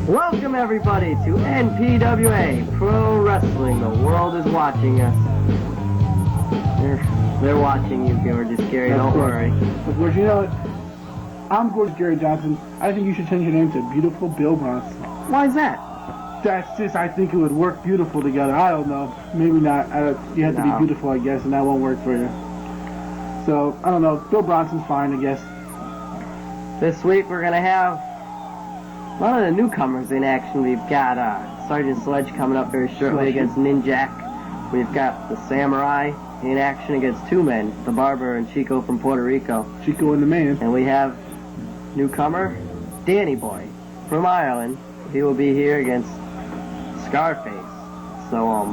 Welcome everybody to NPWA Pro Wrestling. The world is watching us. They're watching you, Gorgeous Gary. Don't worry. Of course, you know what? I'm Gorgeous Gary Johnson. I think you should change your name to Beautiful Bill Bronson. Why is that? That's just, I think it would work beautiful together. I don't know. Maybe not. You have to be beautiful, I guess, and that won't work for you. So, I don't know. Bill Bronson's fine, I guess. This week we're going to have one of the newcomers in action. We've got Sgt Sledge coming up very shortly against Ninjak. We've got the Samurai in action against two men, the Barber and Chico from Puerto Rico. Chico and the man. And we have newcomer Danny Boy from Ireland. He will be here against Scarface. So,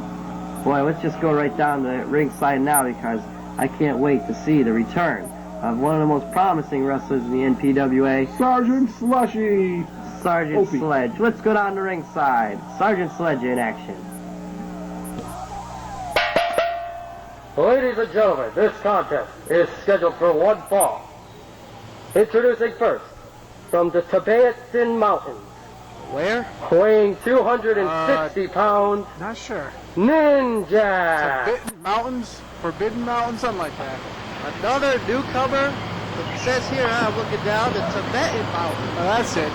boy, let's just go right down the ringside now because I can't wait to see the return of one of the most promising wrestlers in the NPWA, Sgt Slushy. Sgt Sledge. Let's go down the ringside. Sgt Sledge in action. Ladies and gentlemen, this contest is scheduled for one fall. Introducing first, from the Tibetan Mountains. Where? Weighing 260 pounds. Not sure. Ninjak. Forbidden Mountains, something like that. Another newcomer. It says here, I'm looking down, the Tibetan Mountains. Oh, that's it.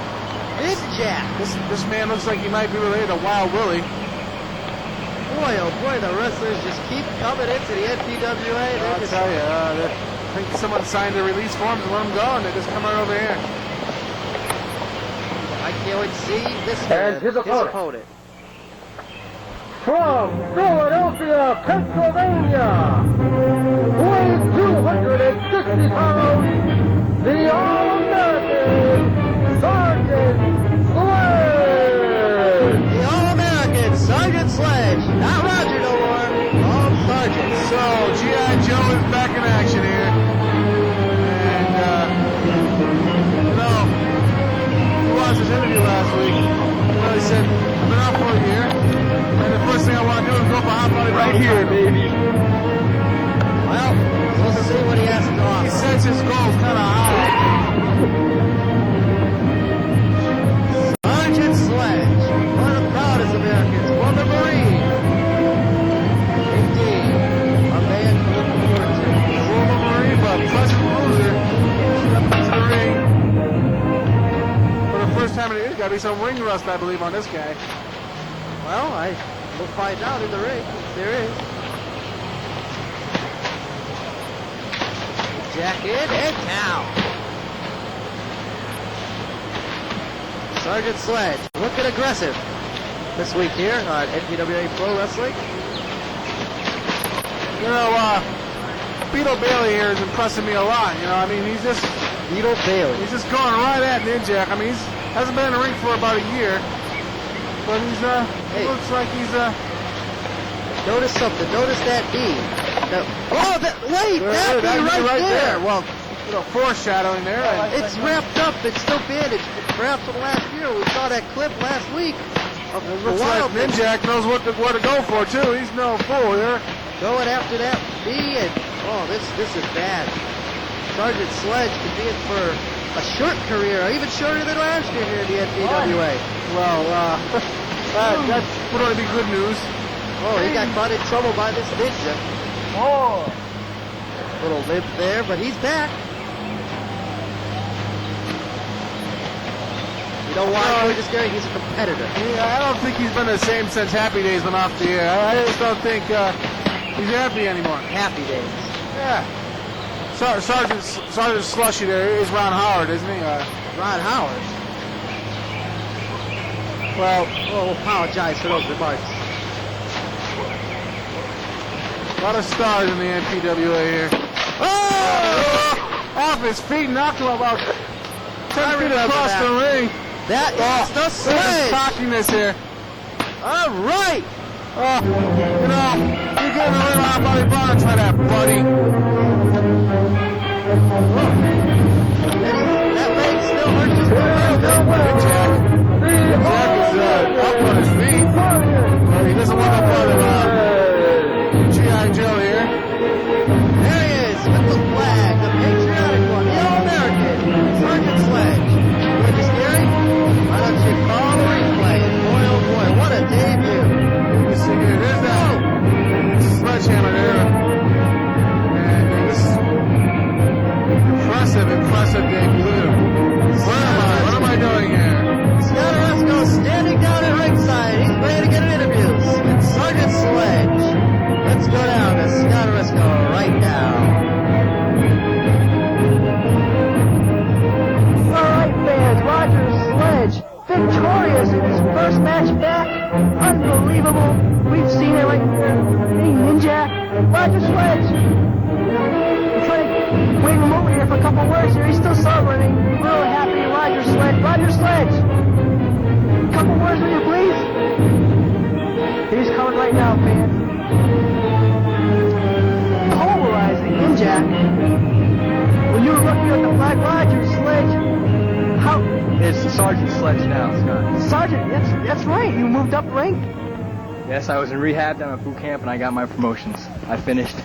Ninjak. This man looks like he might be related to Wild Willie. Boy, oh boy, the wrestlers just keep coming into the NPWA. I'll tell you, I think someone signed the release forms and let them go, and they just come right over here. I can't wait to see this man, and his opponent. From Philadelphia, Pennsylvania, weighing 260 pounds, the All-American Sgt Sledge. The All-American Sgt Sledge. Not Roger no more. All Sergeant. So, G.I. Joe is back in action here. And, you know, he watched his interview last week. Well, he said, I've been out for a year. And the first thing I want to do is go for hot body right here, baby. Well, we'll see what he has to offer. He sets his goals kind of high. Sgt Sledge, one of the proudest Americans, former Marine. Indeed, a man to look forward to. Former Marine, but present loser. Step into the ring. For the first time in the year, got to be some ring rust, I believe, on this guy. Well, we'll find out in the ring. There is. Jack in and down. Sgt Sledge looking aggressive this week here on NPWA Pro Wrestling. You know, Beetle Bailey here is impressing me a lot. You know, I mean, he's just Beetle Bailey. He's just going right at Ninjak. I mean, hasn't been in the ring for about a year, but he's he looks like he's Notice something. Notice that knee. That knee right there. Well, a little foreshadowing there. it's wrapped up. It's still bandaged. Perhaps from last year. We saw that clip last week of It looks like Ninjak knows what to go for too. He's no fool here. going after that knee, and this is bad. Sgt Sledge could be in for a short career, even shorter than last year here in the NPWA. Well, that would only be good news. Oh, he got caught in trouble by this ninja. Oh. Little limp there, but he's back. You know why? We're just scared. He's a competitor. Yeah, I don't think he's been the same since Happy Days went off the air. I just don't think he's happy anymore. Happy days. Yeah. Sergeant Slushy there is Ron Howard, isn't he? Ron Howard. Well, we'll apologize for those remarks. A lot of stars in the NPWA here. Oh! Off his feet, knocked him about 10 feet across the ring. That is the Sledge. There's cockiness here. All right. You know, you gave a little hot body bonus for that, buddy. That leg still hurts his foot. Jack is up on his feet. He doesn't want to put him G.I. Joe here. There he is with the flag, the patriotic one, the All-American, Sgt Sledge. Gorgeous Gary, why don't you call the ring victorious in his first match back. Unbelievable. We've seen it right here. Hey, Ninjak, Roger Sledge. I'm trying to wave him over here for a couple words here. He's still celebrating. Real happy, Roger Sledge. Roger Sledge. Couple words with you, please. He's coming right now, fans. Polarizing Ninjak. When you were looking at the Black Roger Sledge, how? It's Sgt Sledge now, Scott. Sergeant, that's right. You moved up rank. Yes, I was in rehab down at boot camp, and I got my promotions. I finished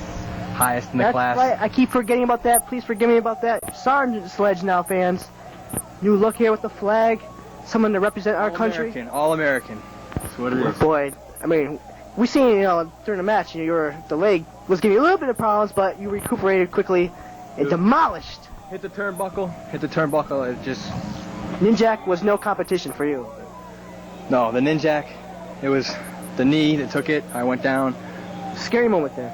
highest in the class. That's right. I keep forgetting about that. Please forgive me about that. Sergeant Sledge now, fans. You look here with the flag. Someone to represent our country. All American. That's what it is. Boy, I mean, we seen, during the match, the leg was giving you a little bit of problems, but you recuperated quickly and demolished. Hit the turnbuckle. It just... Ninjak was no competition for you. No, the Ninjak, it was the knee that took it. I went down. Scary moment there.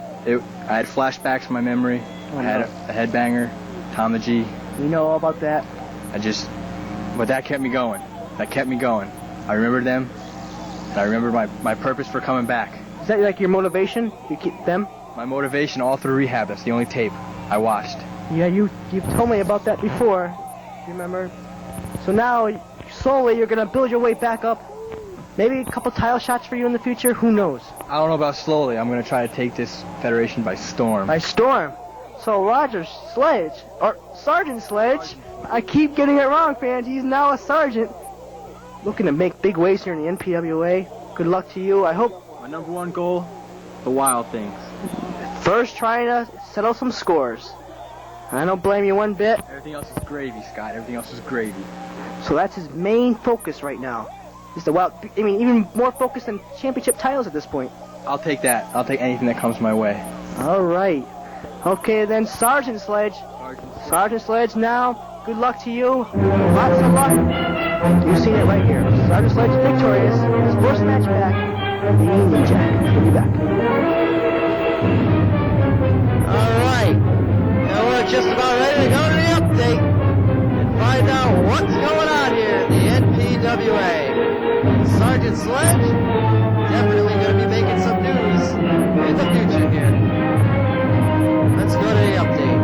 I had flashbacks in my memory. I had a headbanger, Tom the G. We know all about that. But that kept me going. I remembered them, and I remembered my purpose for coming back. Is that like your motivation? You keep them? My motivation all through rehab. That's the only tape I watched. Yeah, you've told me about that before. You remember? So now, slowly, you're going to build your way back up. Maybe a couple title shots for you in the future. Who knows? I don't know about slowly. I'm going to try to take this federation by storm. By storm. So Roger Sledge, or Sergeant Sledge, I keep getting it wrong, fans. He's now a sergeant. Looking to make big waves here in the NPWA. Good luck to you. I hope... My number one goal, the wild things. First, trying to settle some scores. I don't blame you one bit. Everything else is gravy, Scott. Everything else is gravy. So that's his main focus right now. Is the wild... I mean, even more focused than championship titles at this point. I'll take that. I'll take anything that comes my way. All right. Okay, then, Sergeant Sledge. Sergeant Sledge now. Good luck to you. Lots of luck. You've seen it right here. Sergeant Sledge victorious. His first match back. The Ninjak. We'll be back. All right. Now we're just about ready to go to the update and find out what's going on here in the NPWA. Sergeant Sledge definitely going to be making some news in the future here. Let's go to the update.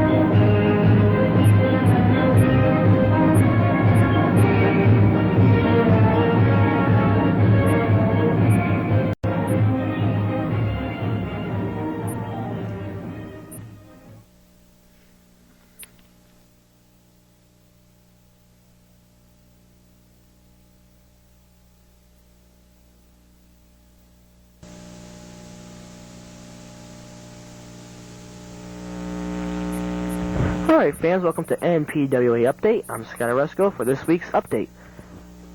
Alright fans, welcome to NPWA Update. I'm Scarface for this week's update.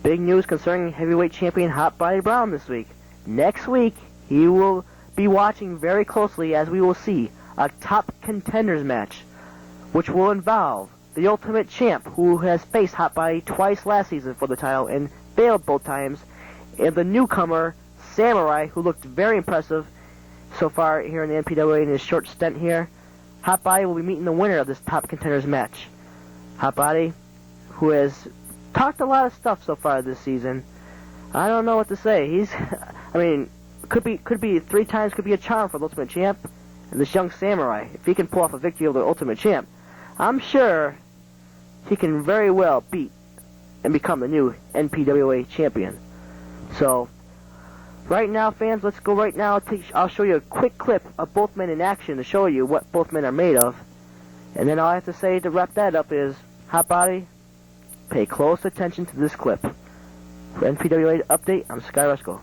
Big news concerning heavyweight champion Hot Body Brown this week. Next week, he will be watching very closely as we will see a top contenders match, which will involve the Ultimate Champ, who has faced Hot Body twice last season for the title and failed both times, and the newcomer Samurai, who looked very impressive so far here in the NPWA in his short stint here. Hot Body will be meeting the winner of this top contenders match. Hot Body, who has talked a lot of stuff so far this season. I don't know what to say. Could be 3 times, could be a charm for the Ultimate Champ. And this young Samurai, if he can pull off a victory over the Ultimate Champ, I'm sure he can very well beat and become the new NPWA champion. So, right now, fans, let's go right now. I'll show you a quick clip of both men in action to show you what both men are made of. And then all I have to say to wrap that up is, Hot Body, pay close attention to this clip. For NPWA Update, I'm Sky Rusko.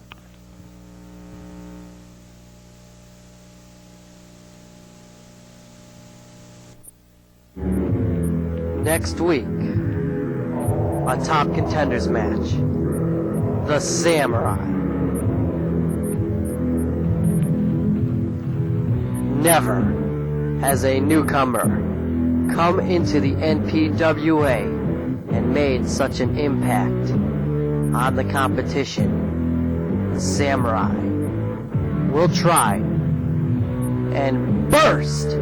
Next week, a top contenders match. The Samurai. Never has a newcomer come into the NPWA and made such an impact on the competition. The Samurai will try and burst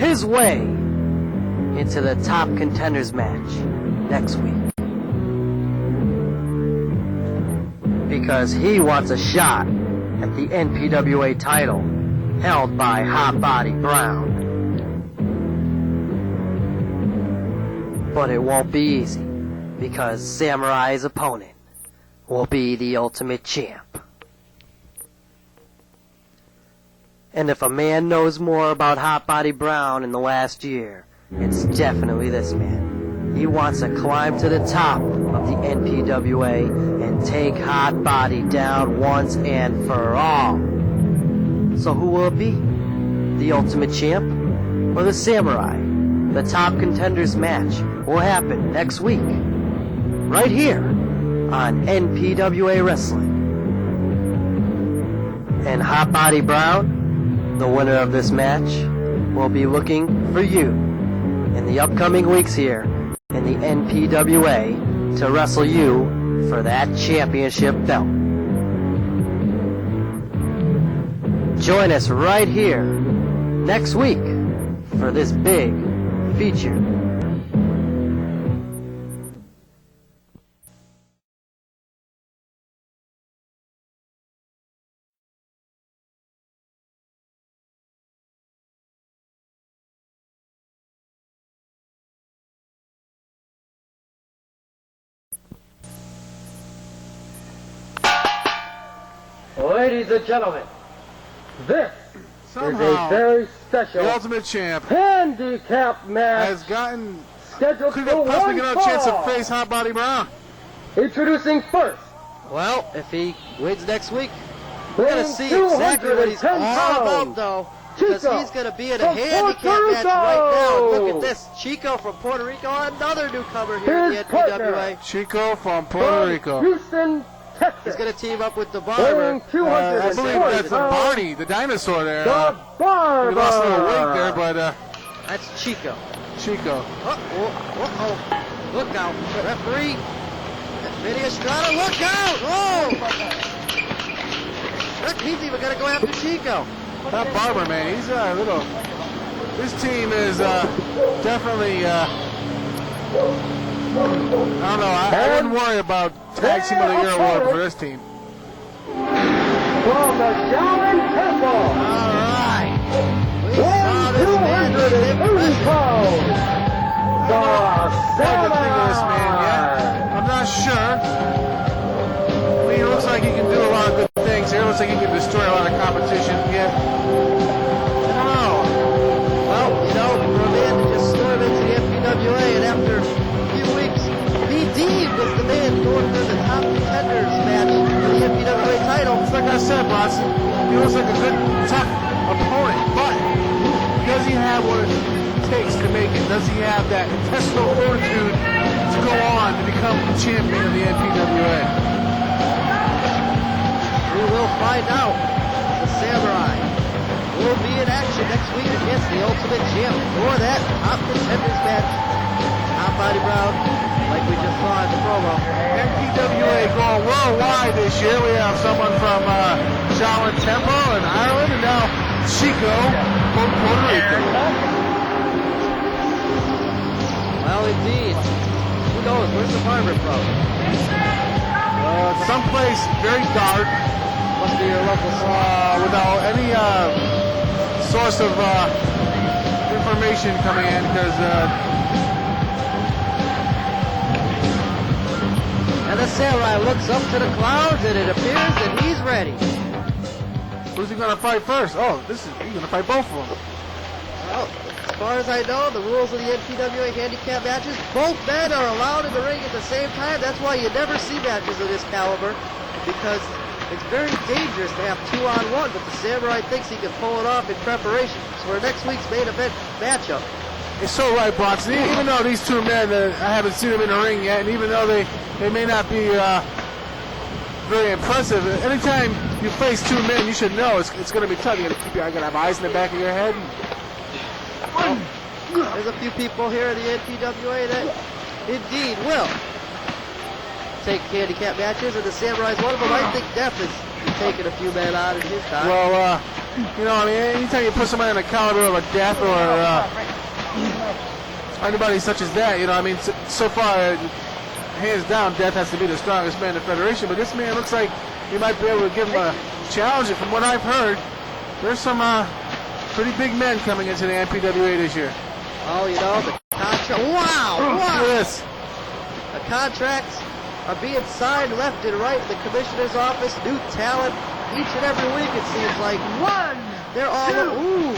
his way into the top contenders match next week. because he wants a shot at the NPWA title held by Hot Body Brown. But it won't be easy because Samurai's opponent will be the Ultimate Champ. And if a man knows more about Hot Body Brown in the last year, it's definitely this man. He wants to climb to the top of the NPWA and take Hot Body down once and for all. So who will it be? The Ultimate Champ or the Samurai? The top contenders match will happen next week, right here on NPWA Wrestling. And Hot Body Brown, the winner of this match, will be looking for you in the upcoming weeks here in the NPWA to wrestle you for that championship belt. Join us right here next week for this big feature. Ladies and gentlemen, this is a very special the Ultimate Champ handicap match has gotten scheduled could for possibly one get a chance to fall. face Hot Body Brown. Introducing first, Well, if he wins next week, we're weighing going to see exactly what he's 210 all pounds, about, though. Because Chico he's going to be in a from handicap Puerto match right now. And Rico. look at this. Chico from Puerto Rico, another newcomer here in the His NPWA. partner. Chico from Puerto from Rico. Houston, Texas. He's going to team up with the weighing Barber. 240 I believe that's pounds, Barney, the dinosaur there. the Barber. He lost a little weight there, but That's Chico. Chico. Uh-oh. Look out. Referee. Vinny Estrada, look out. Oh! He's even going to go after Chico. That Barber, man, he's a little... This team is definitely... I don't know, I wouldn't worry about Tag Team of the Year award for this team. From the Shaolin Temple, All right. We saw this man do 230 impression. pounds, the What do you think of this man yet? I'm not sure. I mean, it looks like he can do a lot of good things here. It looks like he can destroy a lot of competition. Yet, I don't know. Well, you know, for a man to just storm into the NPWA and after a few weeks, BD was the man going for the top contenders match for the NPWA title. It's like I said, Bronson, he looks like a good, tough opponent, but does he have what it takes to make it? Does he have that intestinal fortitude to go on to become the champion of the NPWA? We will find out. The Samurai will be in action next week against the Ultimate Champ for that top contenders match. Hot Body Brown, like we just saw in the promo. NPWA going worldwide this year. We have someone from Shaolin Temple in Ireland, and now Chico from Puerto Rico. Well, indeed. Who knows? Where's the Barber from? Someplace very dark, Must be your local spot. without any source of information coming in, because And the Samurai looks up to the clouds, and it appears that he's ready. who's he going to fight first? Oh, he's going to fight both of them. Well, as far as I know, the rules of the NPWA handicap matches, both men are allowed in the ring at the same time. That's why you never see matches of this caliber, because it's very dangerous to have 2-on-1, but the Samurai thinks he can pull it off in preparation for next week's main event matchup. It's so right, Bronson. Even though these two men, I haven't seen them in the ring yet, and even though they may not be very impressive, anytime you face two men, you should know it's going to be tough. You got to have eyes in the back of your head. There's a few people here in the NPWA that indeed will take handicap matches, and the Samurai's one of them. I think Death is taking a few men out in his time. Well, you know, I mean, anytime you put somebody on the caliber of a Death or anybody such as that, you know, I mean, so far, hands down, Death has to be the strongest man in the Federation, but this man looks like he might be able to give him a challenge. And from what I've heard, there's some pretty big men coming into the NPWA this year. Oh, you know, the contract. Wow! Wow! Yes. The contracts are being signed left and right in the commissioner's office. New talent each and every week, it seems like. They're all. Ooh!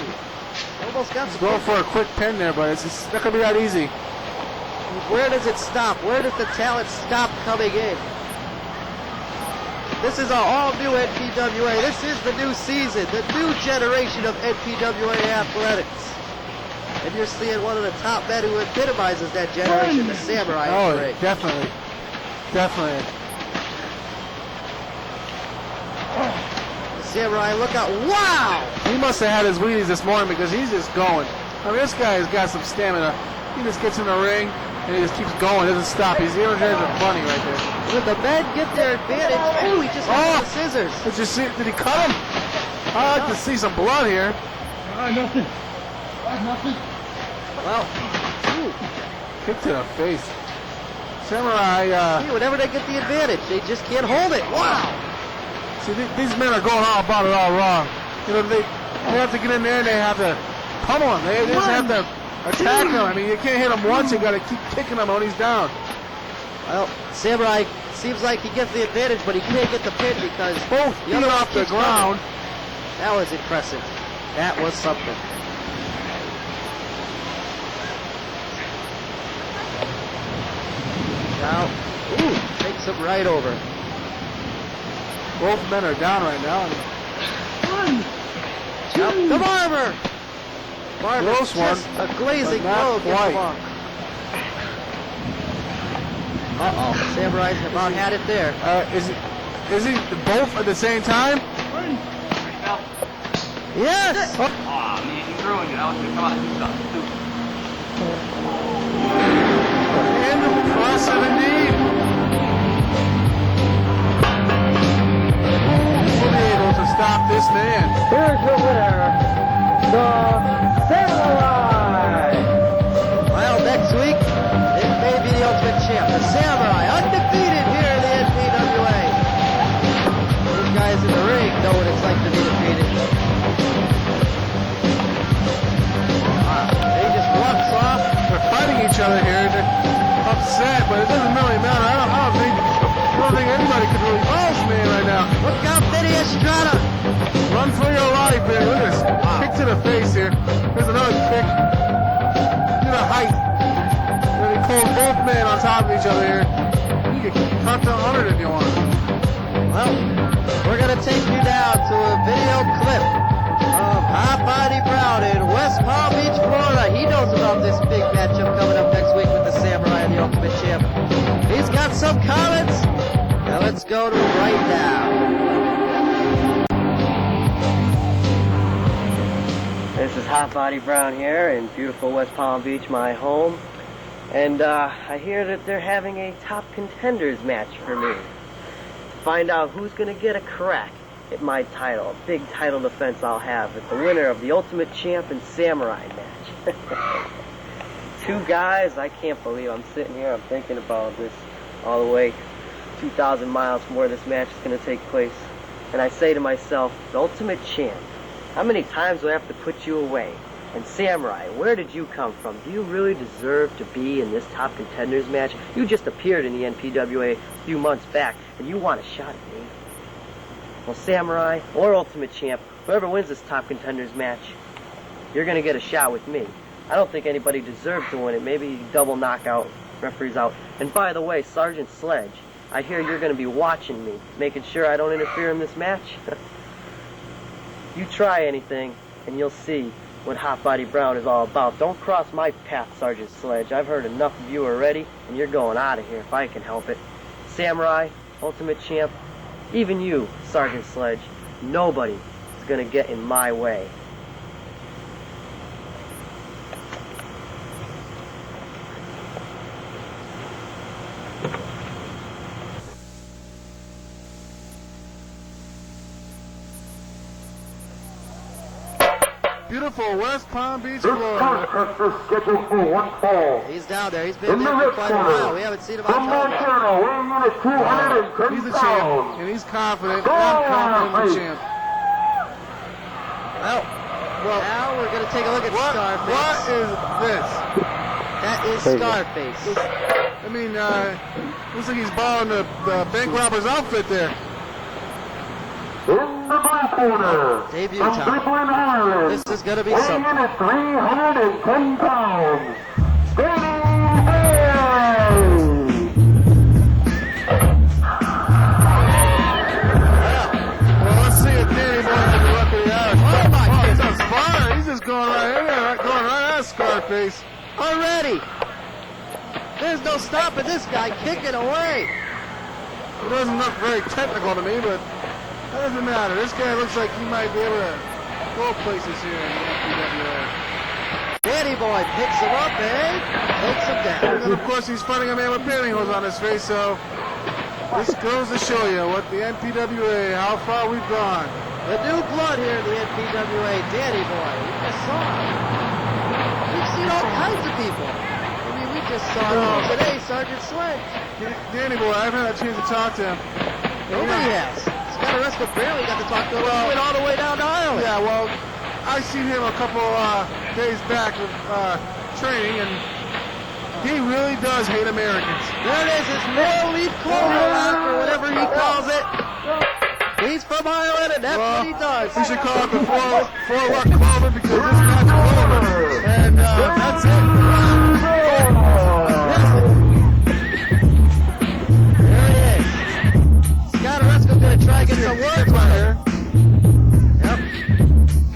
Almost got He's some. going for a quick pin there, but it's not going to be that easy. Where does it stop? Where does the talent stop coming in? This is our all-new NPWA. This is the new season, the new generation of NPWA athletics. And you're seeing one of the top men who epitomizes that generation, the Samurai. Oh, definitely. Definitely. The Samurai, look out. Wow! He must have had his Wheaties this morning because he's just going. I mean, this guy has got some stamina. He just gets in the ring and he just keeps going, doesn't stop. He's even there the bunny right there. When the men get their advantage, ooh, he just got the scissors. Did he cut him? I'd like to see some blood here. Nothing. Nothing. Well, ooh. Kick to the face. Samurai, See, whenever they get the advantage, they just can't hold it. Wow! see, these men are going all about it all wrong. You know, they have to get in there and they have to pummel him. They just have to attack him. I mean, you can't hit him once. You got to keep kicking him when he's down. Well, Samurai seems like he gets the advantage, but he can't get the pin because Both the feet other off the keeps ground. coming. That was impressive. That was something. Now, ooh, takes him right over. Both men are down right now. Yep, the Barber! Barber Close one, just a glazing but not blow gets quite. him off. Uh-oh, Samurai's about had it there. Is he both at the same time? Yes! Oh. Aw, man, you ruined it. I was gonna come out and do something stupid. Impressive indeed. We'll be able to stop this man. Here's your winner, the Samurai! Well, next week, it may be the Ultimate Champ, the Samurai, undefeated here in the NPWA. These guys in the ring know what it's like to be defeated. They just walks off. They're fighting each other here. They're upset, but it doesn't really matter. I don't think anybody could really hold this man right now. Look out, Vinny Estrada. Run for your life, man. Look at this. Kick to the face here. Here's another kick. Look at the height. And he pulls both men on top of each other here. You can count to 100 if you want. Well, we're going to take you now to a video clip of Hot Body Brown in West Palm Beach, Florida. He knows about this big matchup coming up next week with the Samurai and the Ultimate Champ. He's got some comments. Now let's go to him right now. This is Hot Body Brown here in beautiful West Palm Beach, my home. And I hear that they're having a top contenders match for me. Find out who's going to get a crack at my title. A big title defense I'll have with the winner of the Ultimate Champ and Samurai match. Two guys, I can't believe I'm sitting here, I'm thinking about this all the way 2,000 miles from where this match is going to take place. And I say to myself, the Ultimate Champ, how many times do I have to put you away? And Samurai, where did you come from? Do you really deserve to be in this top contenders match? You just appeared in the NPWA a few months back, and you want a shot at me. Well, Samurai or Ultimate Champ, whoever wins this top contenders match, you're going to get a shot with me. I don't think anybody deserves to win it. Maybe double knockout, referee's out. And by the way, Sgt Sledge, I hear you're going to be watching me, making sure I don't interfere in this match. You try anything, and you'll see what Hot Body Brown is all about. Don't cross my path, Sgt Sledge. I've heard enough of you already, and you're going out of here if I can help it. Samurai, Ultimate Champ, even you, Sgt Sledge, nobody is going to get in my way. beautiful West Palm Beach, Florida. Contest is scheduled for one fall. He's down there. He's been there for quite a while. We haven't seen him From on television. Montana, weighing in at 210 He's the pounds. champ, and he's confident. I'm confident in the champ. Well, now we're going to take a look at Scarface. What is this? That is Scarface. I mean, looks like he's borrowing the bank robber's outfit there. In the blue corner, Debut from time. Dublin, Ireland, This is going to be weighing something. in at 310 pounds, Danny Well, let's see if Danny Boy can look at the Irish. Oh, my He's goodness. on fire. He's just going right in there, going right at Scarface. Already. There's no stopping this guy kicking away. It doesn't look very technical to me, but that doesn't matter. This guy looks like he might be able to go places here in the NPWA. Danny Boy picks him up and takes him And down. then, of course, he's fighting a man with pantyhose on his face, so this goes to show you what the NPWA, how far we've gone. The new blood here in the NPWA, Danny Boy. We just saw him. We've seen all kinds of people. I mean, we just saw him today, Sgt Sledge. Danny Boy, I haven't had a chance to talk to him. Nobody has. Scott Oresco barely got to talk to him. He went all the way down to Ireland. Yeah, well, I seen him a couple days back with training, and he really does hate Americans. There it is, his four-leaf clover lock, or whatever he calls it. He's from Ireland, and that's what he does. We should call it the four-luck clover because this match is over. And that's it. There it is. Scott Oresco's going to try and get some words right here. Yep.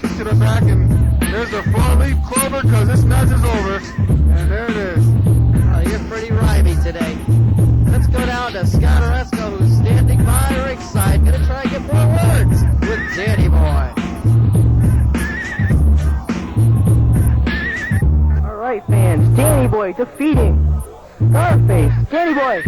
Kicked to the back, and there's the four-leaf clover because this match is over. And there it is. Oh, you're pretty rhymey today. Let's go down to Scott Oresco, who's standing by ringside, going to try and get more words with Danny Boy. Alright, fans, Danny Boy defeating Scarface. Danny Boy!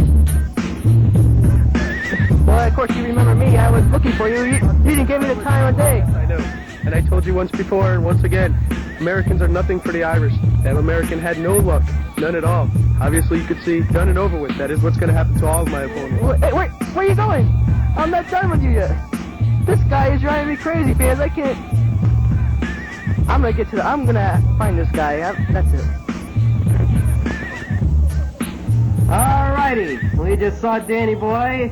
Well, of course, you remember me. I was looking for you. You didn't give me the time of day. I know. And I told you once before, and once again, Americans are nothing for the Irish. That American had no luck. None at all. Obviously, you could see, done and over with. That is what's going to happen to all of my opponents. Hey, wait, where are you going? I'm not done with you yet. This guy is driving me crazy, fans. I can't. I'm gonna find this guy. That's it. Alrighty, we just saw Danny Boy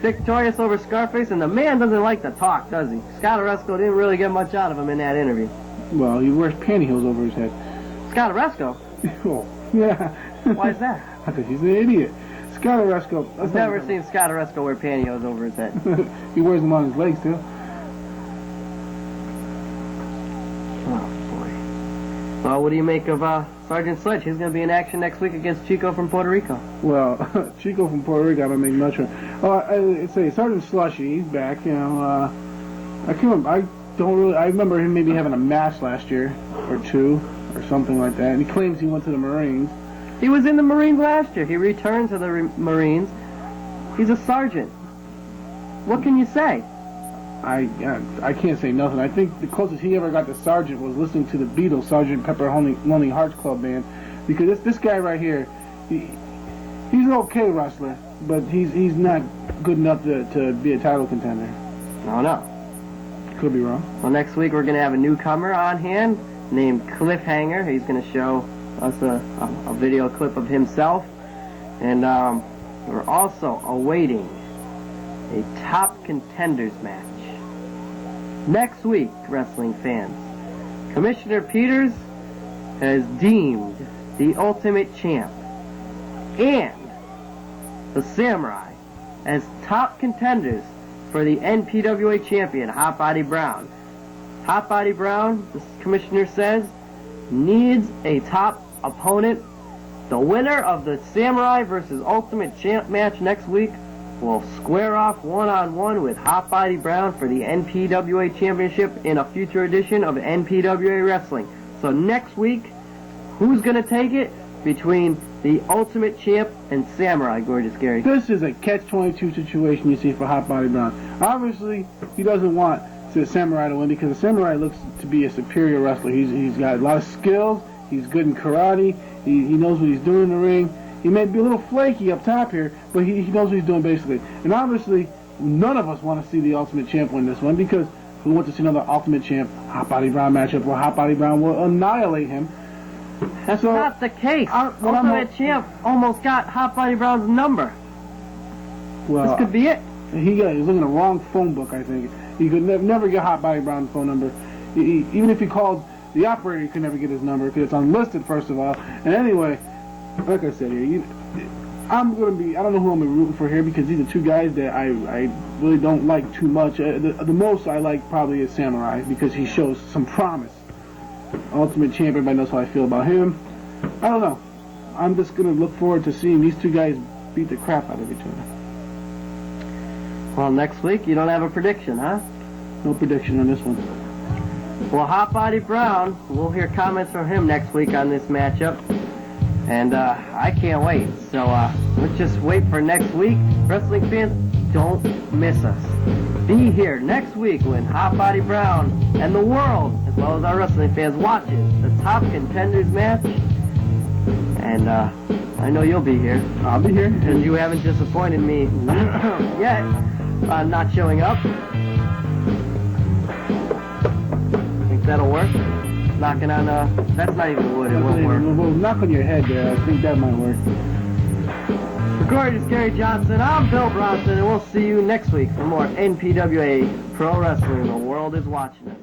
victorious over Scarface, and the man doesn't like to talk, does he? Scott Oresco didn't really get much out of him in that interview. Well, he wears pantyhose over his head. Scott Oresco? Oh, yeah. Why is that? Because he's an idiot. Scott Oresco. I've never seen Scott Oresco wear pantyhose over his head. He wears them on his legs, too. Oh, boy. Well, what do you make of Sgt Sledge? He's going to be in action next week against Chico from Puerto Rico. Well, Chico from Puerto Rico, I don't make much of. Oh, I'd say Sergeant Slushy, he's back. You know, I remember him maybe having a match last year or two or something like that. And he claims he went to the Marines. He was in the Marines last year. He returned to the Marines. He's a sergeant. What can you say? I can't say nothing. I think the closest he ever got to sergeant was listening to the Beatles, Sgt. Pepper Lonely Hearts Club Band, because this guy right here, he's an okay wrestler, but he's not good enough to be a title contender. No. Could be wrong. Well, next week we're going to have a newcomer on hand named Cliffhanger. He's going to show us a video clip of himself, and we're also awaiting a top contenders match. Next week, wrestling fans, Commissioner Peters has deemed the Ultimate Champ and the Samurai as top contenders for the NPWA champion, Hot Body Brown. Hot Body Brown, the commissioner says, needs a top opponent. The winner of the Samurai versus Ultimate Champ match next week will square off one-on-one with Hot Body Brown for the NPWA Championship in a future edition of NPWA Wrestling. So next week, who's going to take it between the Ultimate Champ and Samurai, Gorgeous Gary? This is a catch-22 situation you see for Hot Body Brown. Obviously, he doesn't want the Samurai to win because the Samurai looks to be a superior wrestler. He's got a lot of skills. He's good in karate. He knows what he's doing in the ring. He may be a little flaky up top here, but he knows what he's doing basically. And obviously, none of us want to see the Ultimate Champ win this one because we want to see another Ultimate Champ Hot Body Brown matchup where Hot Body Brown will annihilate him. That's not the case. Ultimate Champ almost got Hot Body Brown's number. Well, this could be it. He's looking at the wrong phone book, I think. He could never get Hot Body Brown's phone number. Even if he called the operator, he could never get his number because it's unlisted, first of all. And anyway, like I said here, I don't know who I'm going to be rooting for here because these are two guys that I really don't like too much. The most I like probably is Samurai because he shows some promise. Ultimate Champ, everybody knows how I feel about him. I don't know. I'm just going to look forward to seeing these two guys beat the crap out of each other. Well, next week you don't have a prediction, huh? No prediction on this one. Well, Hot Body Brown, we'll hear comments from him next week on this matchup. And I can't wait. So let's just wait for next week. Wrestling fans, don't miss us. Be here next week when Hot Body Brown and the world, as well as our wrestling fans, watches the Top Contenders match. And I know you'll be here. I'll be here. Because you haven't disappointed me yet on not showing up. Think that'll work? Knocking on, that's not even wood, it won't work. Well, knock on your head there, I think that might work. For Gorgeous Gary Johnson, I'm Bill Bronson, and we'll see you next week for more NPWA Pro Wrestling. The world is watching us.